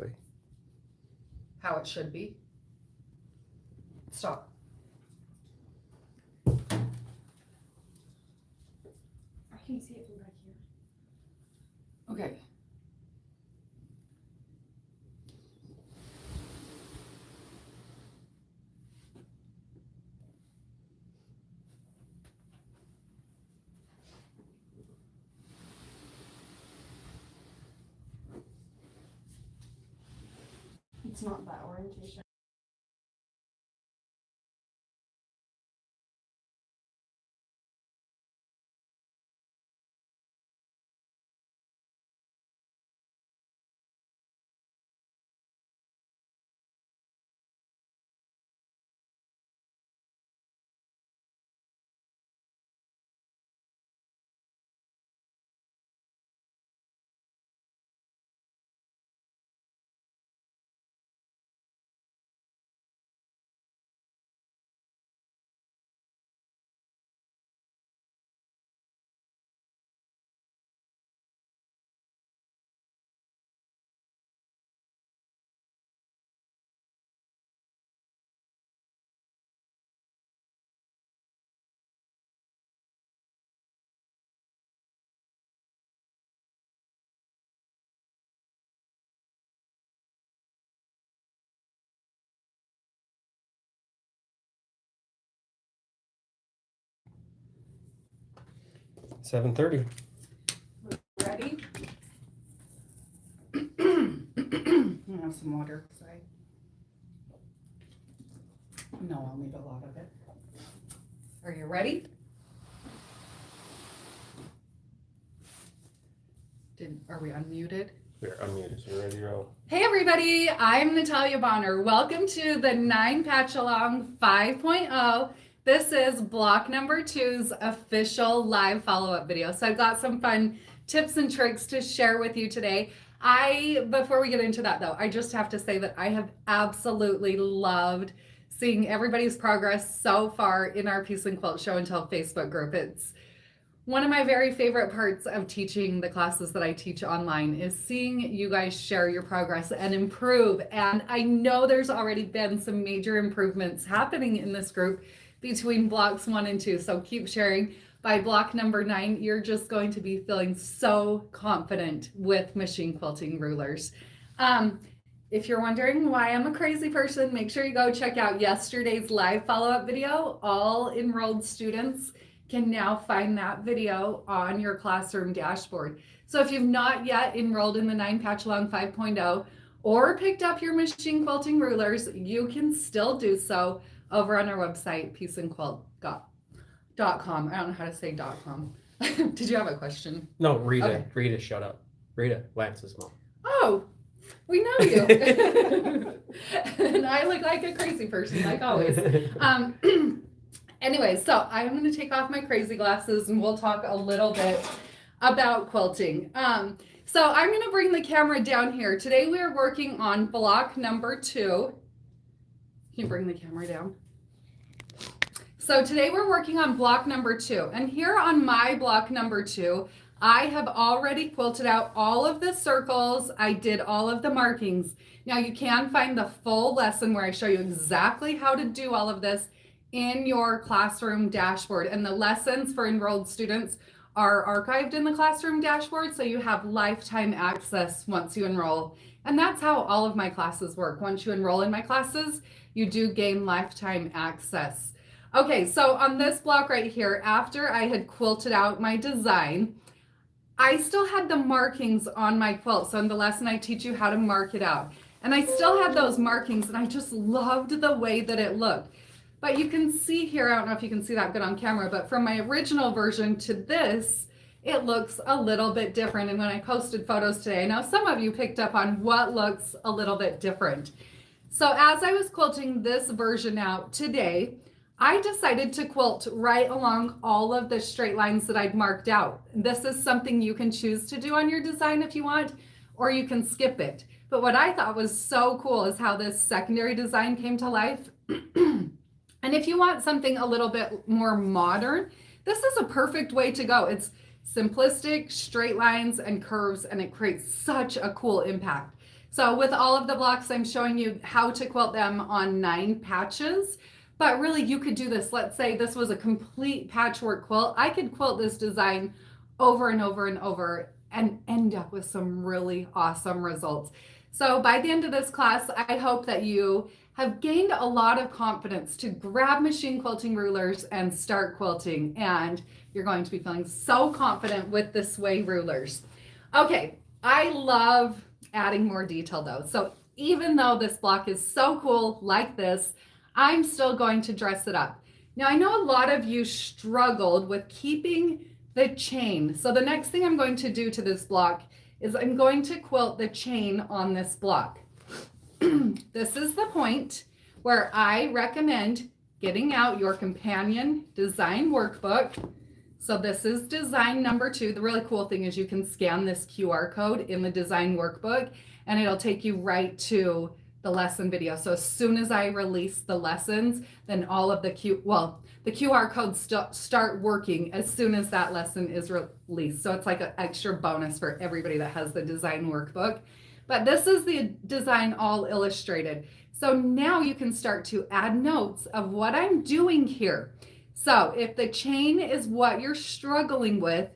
exactly how it should be. Stop. I can see it from back here. Okay. It's not that orientation. $7.30. Ready? I'm gonna have some water because I know I'll need a lot of it. Are you ready? Are we unmuted? We're unmuted, so we're ready to roll. Hey everybody, I'm Natalia Bonner. Welcome to the 9 Patchalong 5.0. This is block number 2's official live follow-up video. So I've got some fun tips and tricks to share with you today. Before we get into that though, I just have to say that I have absolutely loved seeing everybody's progress so far in our Piece and Quilt Show and Tell Facebook group. It's one of my very favorite parts of teaching the classes that I teach online is seeing you guys share your progress and improve. And I know there's already been some major improvements happening in this group between blocks 1 and 2. So keep sharing. By block number 9, you're just going to be feeling so confident with machine quilting rulers. If you're wondering why I'm a crazy person, make sure you go check out yesterday's live follow-up video. All enrolled students can now find that video on your classroom dashboard. So if you've not yet enrolled in the 9 Patchalong 5.0 or picked up your machine quilting rulers, you can still do so over on our website, pieceandquilt.com. I don't know how to say .com. Did you have a question? No, Rita. Okay. Rita, shut up. Rita, Lance's mom. Oh, we know you. And I look like a crazy person, like always. Anyway, so I'm going to take off my crazy glasses and we'll talk a little bit about quilting. So I'm going to bring the camera down here. Today we are working on block number 2. Can you bring the camera down? So today we're working on block number 2. And here on my block number 2, I have already quilted out all of the circles. I did all of the markings. Now you can find the full lesson where I show you exactly how to do all of this in your classroom dashboard. And the lessons for enrolled students are archived in the classroom dashboard, so you have lifetime access once you enroll. And that's how all of my classes work. Once you enroll in my classes, you do gain lifetime access. Okay, so on this block right here, after I had quilted out my design, I still had the markings on my quilt. So in the lesson, I teach you how to mark it out. And I still had those markings, and I just loved the way that it looked. But you can see here, I don't know if you can see that good on camera, but from my original version to this, it looks a little bit different. And when I posted photos today, I know some of you picked up on what looks a little bit different. So as I was quilting this version out today, I decided to quilt right along all of the straight lines that I'd marked out. This is something you can choose to do on your design if you want, or you can skip it. But what I thought was so cool is how this secondary design came to life. And if you want something a little bit more modern, this is a perfect way to go. It's simplistic, straight lines and curves, and it creates such a cool impact. So with all of the blocks, I'm showing you how to quilt them on 9 patches. But really, you could do this. Let's say this was a complete patchwork quilt. I could quilt this design over and over and over and end up with some really awesome results. So by the end of this class, I hope that you have gained a lot of confidence to grab machine quilting rulers and start quilting. And you're going to be feeling so confident with the sway rulers. Okay, I love adding more detail though. So even though this block is so cool like this, I'm still going to dress it up. Now I know a lot of you struggled with keeping the chain. So the next thing I'm going to do to this block is I'm going to quilt the chain on this block. This is the point where I recommend getting out your companion design workbook. So this is design number 2. The really cool thing is you can scan this QR code in the design workbook and it'll take you right to the lesson video. So as soon as I release the lessons, then all of the QR codes start working as soon as that lesson is released. So it's like an extra bonus for everybody that has the design workbook. But this is the design all illustrated. So now you can start to add notes of what I'm doing here. So if the chain is what you're struggling with,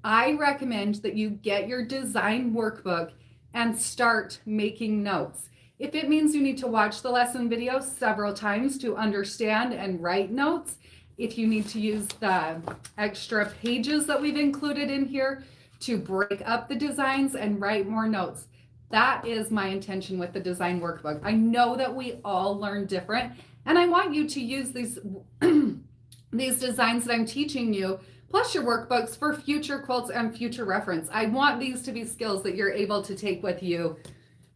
I recommend that you get your design workbook and start making notes. If it means you need to watch the lesson video several times to understand and write notes, if you need to use the extra pages that we've included in here to break up the designs and write more notes, that is my intention with the design workbook. I know that we all learn different, and I want you to use these these designs that I'm teaching you, plus your workbooks for future quilts and future reference. I want these to be skills that you're able to take with you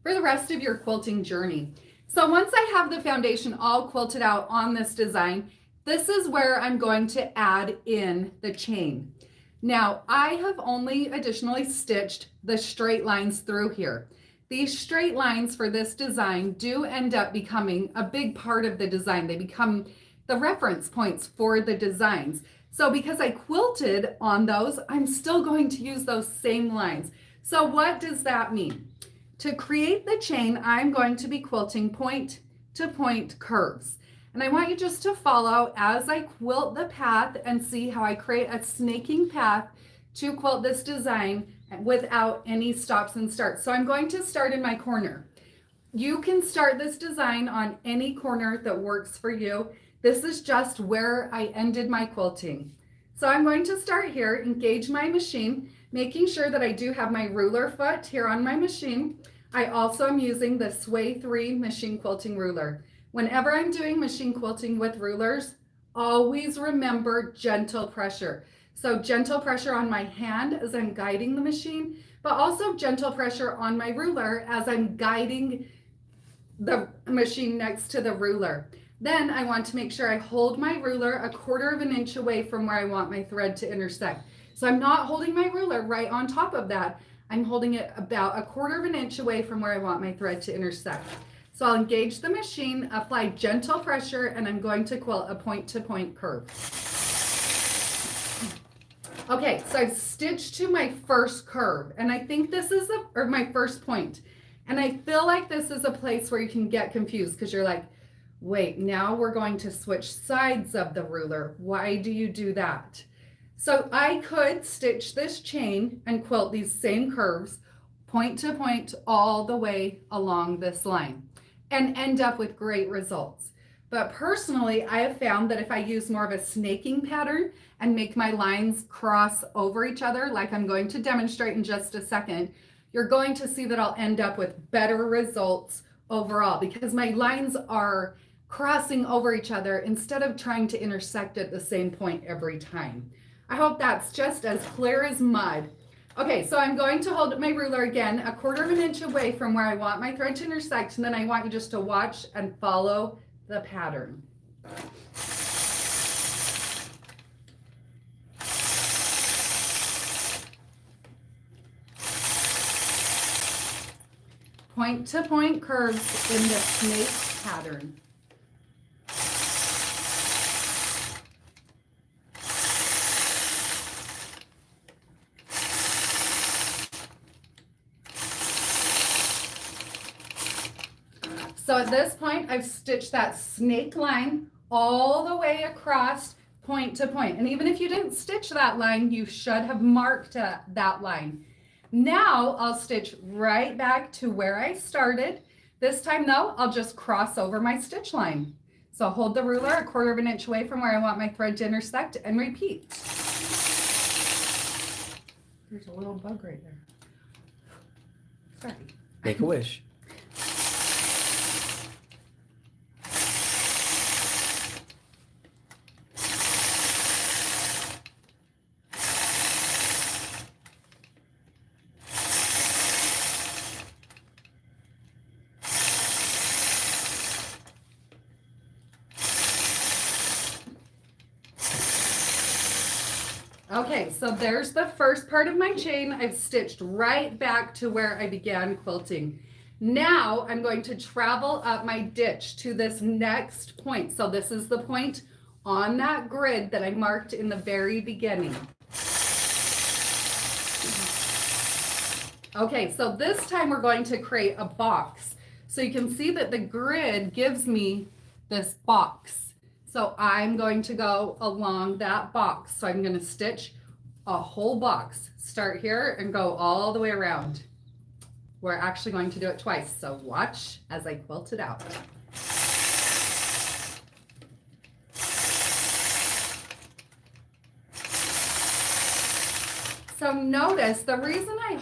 for the rest of your quilting journey. So once I have the foundation all quilted out on this design, this is where I'm going to add in the chain. Now, I have only additionally stitched the straight lines through here. These straight lines for this design do end up becoming a big part of the design. They become the reference points for the designs. So because I quilted on those, I'm still going to use those same lines. So what does that mean? To create the chain, I'm going to be quilting point to point curves. And I want you just to follow as I quilt the path and see how I create a snaking path to quilt this design without any stops and starts. So I'm going to start in my corner. You can start this design on any corner that works for you. This is just where I ended my quilting. So I'm going to start here, engage my machine, making sure that I do have my ruler foot here on my machine. I also am using the Sway 3 machine quilting ruler. Whenever I'm doing machine quilting with rulers, always remember gentle pressure. So gentle pressure on my hand as I'm guiding the machine, but also gentle pressure on my ruler as I'm guiding the machine next to the ruler. Then I want to make sure I hold my ruler 1/4 of an inch away from where I want my thread to intersect. So I'm not holding my ruler right on top of that. I'm holding it about 1/4 of an inch away from where I want my thread to intersect. So I'll engage the machine, apply gentle pressure, and I'm going to quilt a point-to-point curve. Okay, so I've stitched to my first curve, and I think this is my first point. And I feel like this is a place where you can get confused because you're like, wait, now we're going to switch sides of the ruler. Why do you do that? So I could stitch this chain and quilt these same curves point to point all the way along this line and end up with great results. But personally, I have found that if I use more of a snaking pattern and make my lines cross over each other, like I'm going to demonstrate in just a second, you're going to see that I'll end up with better results overall because my lines are crossing over each other instead of trying to intersect at the same point every time. I hope that's just as clear as mud. Okay, so I'm going to hold my ruler again 1/4 of an inch away from where I want my thread to intersect, and then I want you just to watch and follow the pattern. Point to point curves in the snake pattern. So at this point, I've stitched that snake line all the way across point to point. And even if you didn't stitch that line, you should have marked that line. Now I'll stitch right back to where I started. This time though, I'll just cross over my stitch line. So hold the ruler 1/4 inch away from where I want my thread to intersect and repeat. There's a little bug right there. Sorry. Make a wish. Okay, so there's the first part of my chain. I've stitched right back to where I began quilting. Now I'm going to travel up my ditch to this next point. So this is the point on that grid that I marked in the very beginning. Okay, so this time we're going to create a box. So you can see that the grid gives me this box. So I'm going to go along that box. So I'm going to stitch a whole box. Start here and go all the way around. We're actually going to do it twice. So watch as I quilt it out. So notice the reason I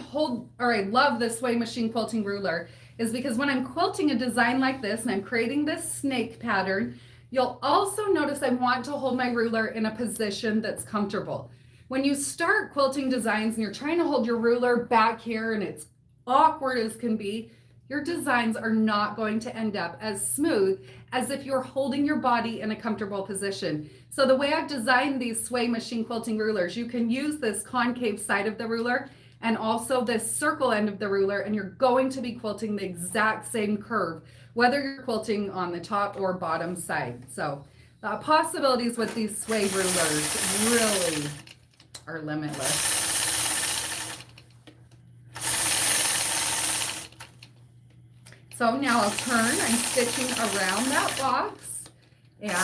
love this sway machine quilting ruler is because when I'm quilting a design like this and I'm creating this snake pattern, you'll also notice I want to hold my ruler in a position that's comfortable. When you start quilting designs and you're trying to hold your ruler back here and it's awkward as can be, your designs are not going to end up as smooth as if you're holding your body in a comfortable position. So the way I've designed these sway machine quilting rulers, you can use this concave side of the ruler and also this circle end of the ruler, and you're going to be quilting the exact same curve, whether you're quilting on the top or bottom side. So the possibilities with these sway rulers really are limitless. So now I'll turn, I'm stitching around that box and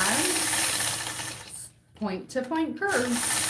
point to point curves.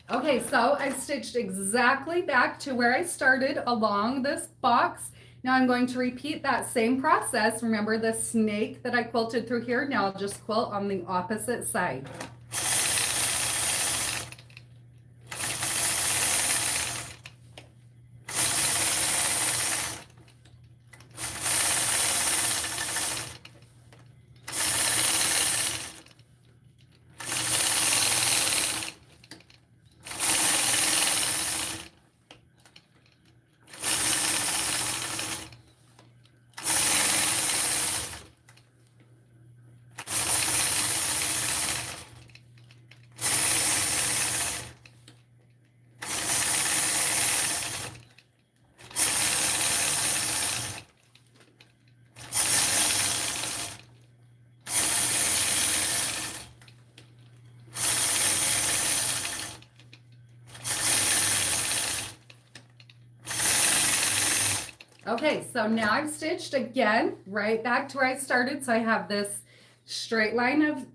Okay, so I stitched exactly back to where I started along this box. Now I'm going to repeat that same process. Remember the snake that I quilted through here? Now I'll just quilt on the opposite side. Okay, so now I've stitched again right back to where I started. So I have this straight line of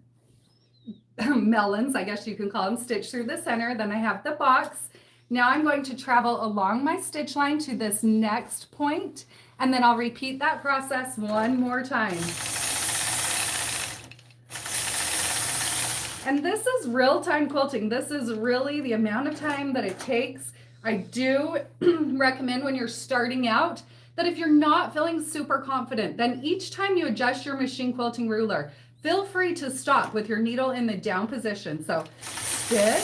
melons, I guess you can call them, stitched through the center. Then I have the box. Now I'm going to travel along my stitch line to this next point, and then I'll repeat that process one more time. And this is real-time quilting. This is really the amount of time that it takes. I do recommend when you're starting out that if you're not feeling super confident, then each time you adjust your machine quilting ruler, feel free to stop with your needle in the down position. So stitch,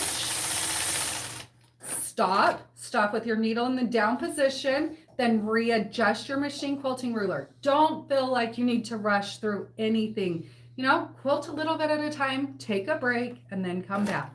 stop with your needle in the down position, then readjust your machine quilting ruler. Don't feel like you need to rush through anything. you know, quilt a little bit at a time, take a break, and then come back.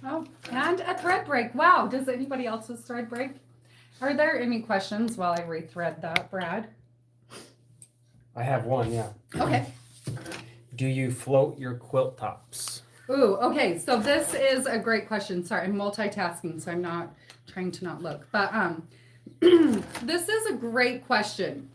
Oh, and a thread break. Wow, does anybody else's thread break? Are there any questions while I rethread that, Brad? I have one, yeah. Okay. Do you float your quilt tops? Ooh, okay, so this is a great question. Sorry, I'm multitasking, so I'm not trying to not look. But this is a great question.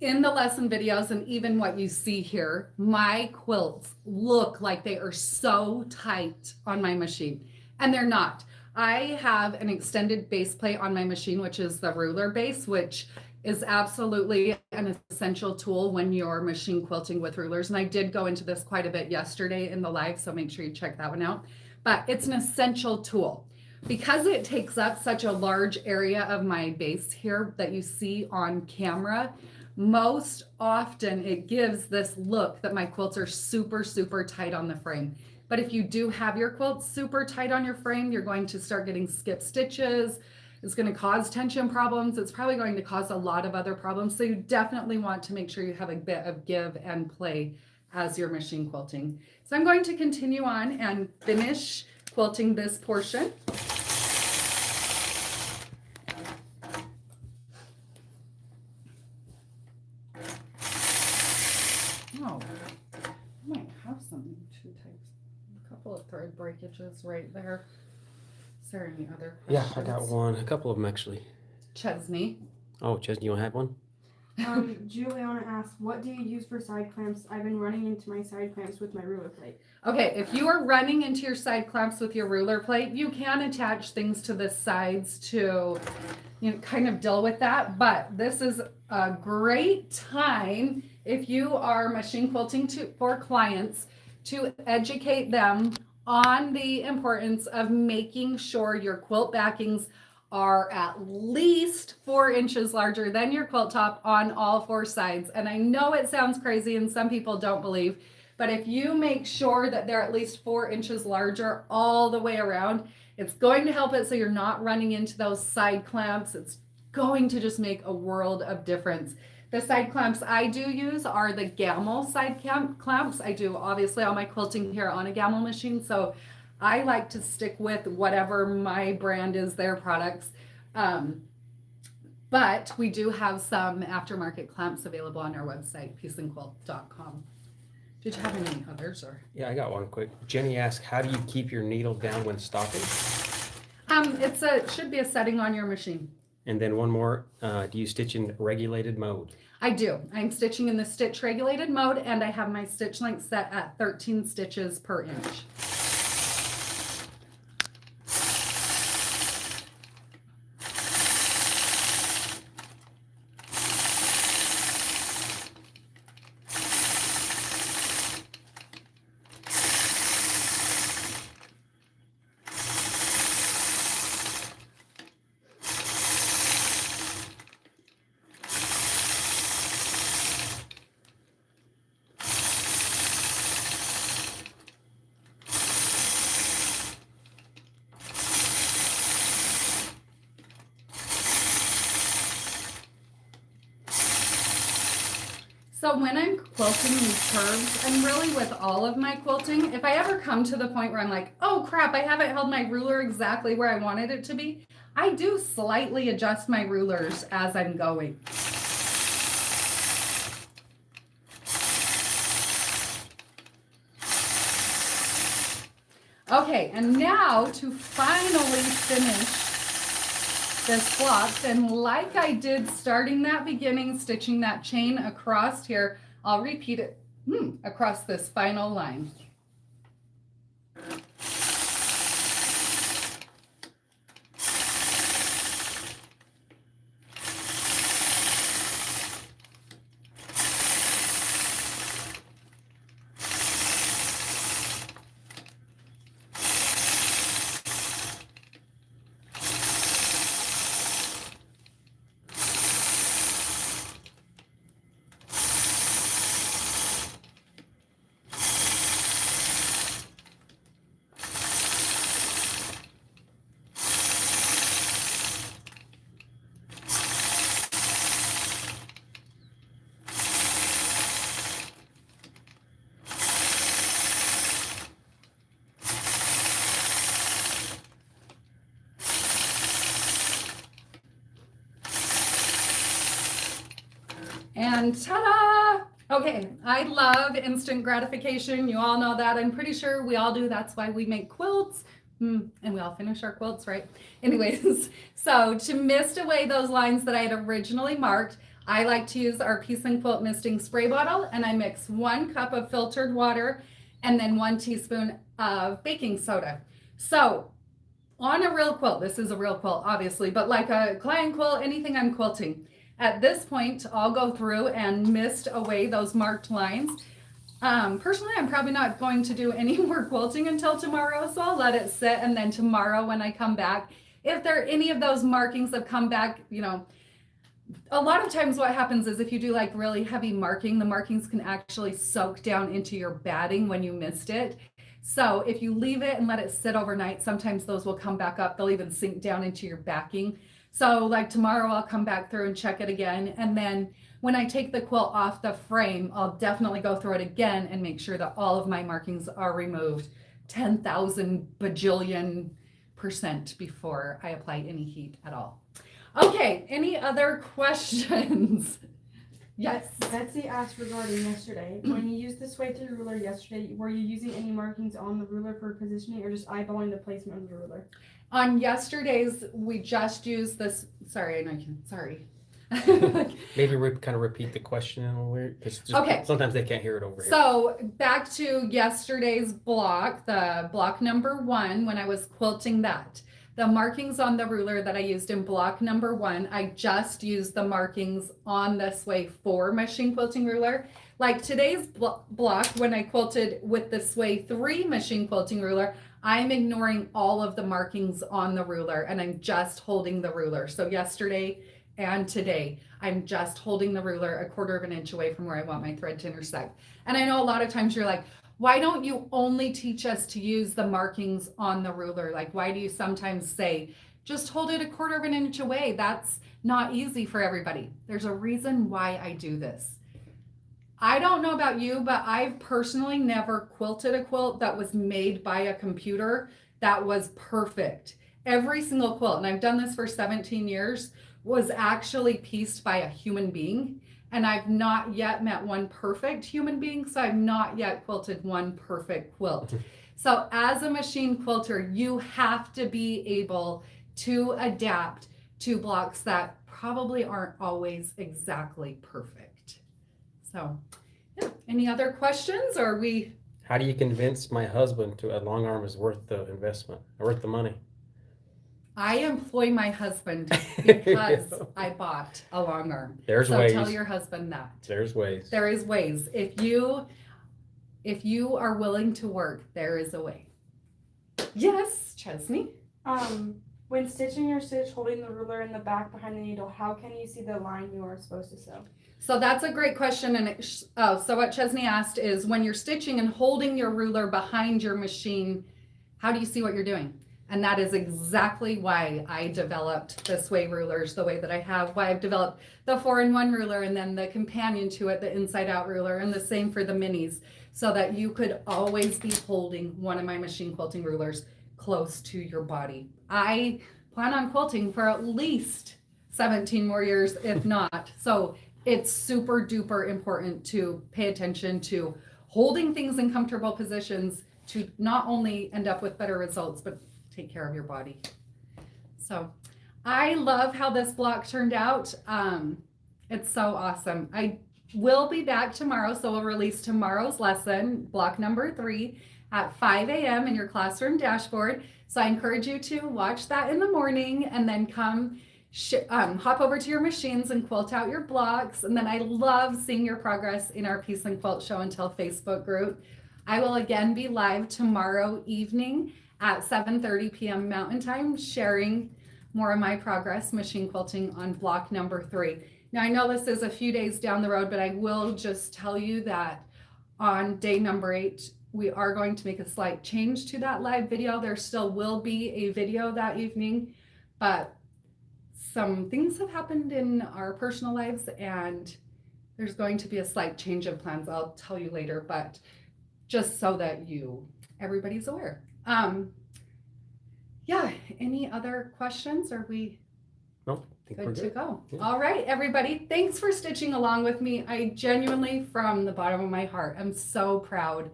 In the lesson videos and even what you see here, my quilts look like they are so tight on my machine, and they're not. I have an extended base plate on my machine, which is the ruler base, which is absolutely an essential tool when you're machine quilting with rulers. And I did go into this quite a bit yesterday in the live, so make sure you check that one out. But it's an essential tool. Because it takes up such a large area of my base here that you see on camera, most often it gives this look that my quilts are super, super tight on the frame. But if you do have your quilts super tight on your frame, you're going to start getting skip stitches. It's going to cause tension problems. It's probably going to cause a lot of other problems. So you definitely want to make sure you have a bit of give and play as you're machine quilting. So I'm going to continue on and finish quilting this portion. Oh, I might have some two types, a couple of thread breakages right there. Is there any other Yeah, questions? I got one. A couple of them actually. Chesney. Oh, Chesney, you want to have one? Juliana asks, what do you use for side clamps? I've been running into my side clamps with my ruler plate. Okay, if you are running into your side clamps with your ruler plate, you can attach things to the sides to, you know, kind of deal with that. But this is a great time if you are machine quilting for clients to educate them on the importance of making sure your quilt backings are at least 4 inches larger than your quilt top on all 4 sides. And I know it sounds crazy and some people don't believe, but if you make sure that they're at least 4 inches larger all the way around, it's going to help it so you're not running into those side clamps. It's going to just make a world of difference. The side clamps I do use are the Gamel side clamps. I do obviously all my quilting here on a Gamel machine, so I like to stick with whatever my brand is, their products. But we do have some aftermarket clamps available on our website, peaceandquilt.com. Did you have any others? Or Yeah, I got one quick. Jenny asked, how do you keep your needle down when stopping? it should be a setting on your machine. And then one more, do you stitch in regulated mode? I do. I'm stitching in the stitch regulated mode, and I have my stitch length set at 13 stitches per inch. So when I'm quilting these curves, and really with all of my quilting, if I ever come to the point where I'm like, oh crap, I haven't held my ruler exactly where I wanted it to be, I do slightly adjust my rulers as I'm going. Okay, and now to finally finish this block. And like I did starting that beginning, stitching that chain across here, I'll repeat it across this final line. And ta-da! Okay, I love instant gratification. You all know that. I'm pretty sure we all do. That's why we make quilts. And we all finish our quilts, right? Anyways, so to mist away those lines that I had originally marked, I like to use our Peace and Quilt misting spray bottle, and I mix 1 cup of filtered water and then 1 teaspoon of baking soda. So on a real quilt, this is a real quilt, obviously, but like a client quilt, anything I'm quilting, at this point, I'll go through and mist away those marked lines. Personally, I'm probably not going to do any more quilting until tomorrow, so I'll let it sit, and then tomorrow when I come back, if there are any of those markings that come back, you know, a lot of times what happens is if you do like really heavy marking, the markings can actually soak down into your batting when you mist it. So if you leave it and let it sit overnight, sometimes those will come back up. They'll even sink down into your backing. So like tomorrow I'll come back through and check it again. And then when I take the quilt off the frame, I'll definitely go through it again and make sure that all of my markings are removed 10,000 bajillion% before I apply any heat at all. Okay, any other questions? Yes. Betsy asked regarding yesterday. When you used the sway through ruler yesterday, were you using any markings on the ruler for positioning or just eyeballing the placement of the ruler? On yesterday's, we just used this. Sorry, I know you can. Sorry. Maybe kind of repeat the question in a little weird, because Okay. sometimes they can't hear it over here. So back to yesterday's block, the block number 1, when I was quilting that. The markings on the ruler that I used in block number 1, I just used the markings on the Sway 4 machine quilting ruler. Like today's block, when I quilted with the Sway 3 machine quilting ruler, I'm ignoring all of the markings on the ruler and I'm just holding the ruler. So yesterday and today, I'm just holding the ruler 1/4 of an inch away from where I want my thread to intersect. And I know a lot of times you're like, why don't you only teach us to use the markings on the ruler? Like, why do you sometimes say, just hold it 1/4 of an inch away? That's not easy for everybody. There's a reason why I do this. I don't know about you, but I've personally never quilted a quilt that was made by a computer that was perfect. Every single quilt, and I've done this for 17 years, was actually pieced by a human being. And I've not yet met one perfect human being, so I've not yet quilted one perfect quilt. So as a machine quilter, you have to be able to adapt to blocks that probably aren't always exactly perfect. So, yeah. Any other questions, or we? How do you convince my husband to a long arm is worth the investment, worth the money? I employ my husband because I bought a long arm. There's so ways. Tell your husband that. There's ways. There is ways. If you are willing to work, there is a way. Yes, Chesney. When stitching your stitch, holding the ruler in the back behind the needle, how can you see the line you are supposed to sew? So that's a great question. And so what Chesney asked is, when you're stitching and holding your ruler behind your machine, how do you see what you're doing? And that is exactly why I developed the Sway rulers the way that I have, why I've developed the 4-in-1 ruler and then the companion to it, the inside out ruler, and the same for the minis, so that you could always be holding one of my machine quilting rulers close to your body. I plan on quilting for at least 17 more years, if not. So it's super duper important to pay attention to holding things in comfortable positions to not only end up with better results, but take care of your body. So I love how this block turned out. It's so awesome. I will be back tomorrow, so we'll release tomorrow's lesson, block number 3, at 5 a.m. in your classroom dashboard. So I encourage you to watch that in the morning and then come hop over to your machines and quilt out your blocks. And then I love seeing your progress in our Peace and Quilt Show and Tell Facebook group. I will again be live tomorrow evening at 7:30 p.m. Mountain Time, sharing more of my progress machine quilting on block number 3. Now I know this is a few days down the road, but I will just tell you that on day number 8, we are going to make a slight change to that live video. There still will be a video that evening, but some things have happened in our personal lives and there's going to be a slight change of plans. I'll tell you later, but just so that everybody's aware. Yeah, any other questions? Are we Nope, I think we're good to good. go? Yeah. All right, everybody, thanks for stitching along with me. I genuinely, from the bottom of my heart, am so proud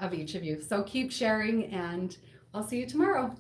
of each of you. So keep sharing and I'll see you tomorrow.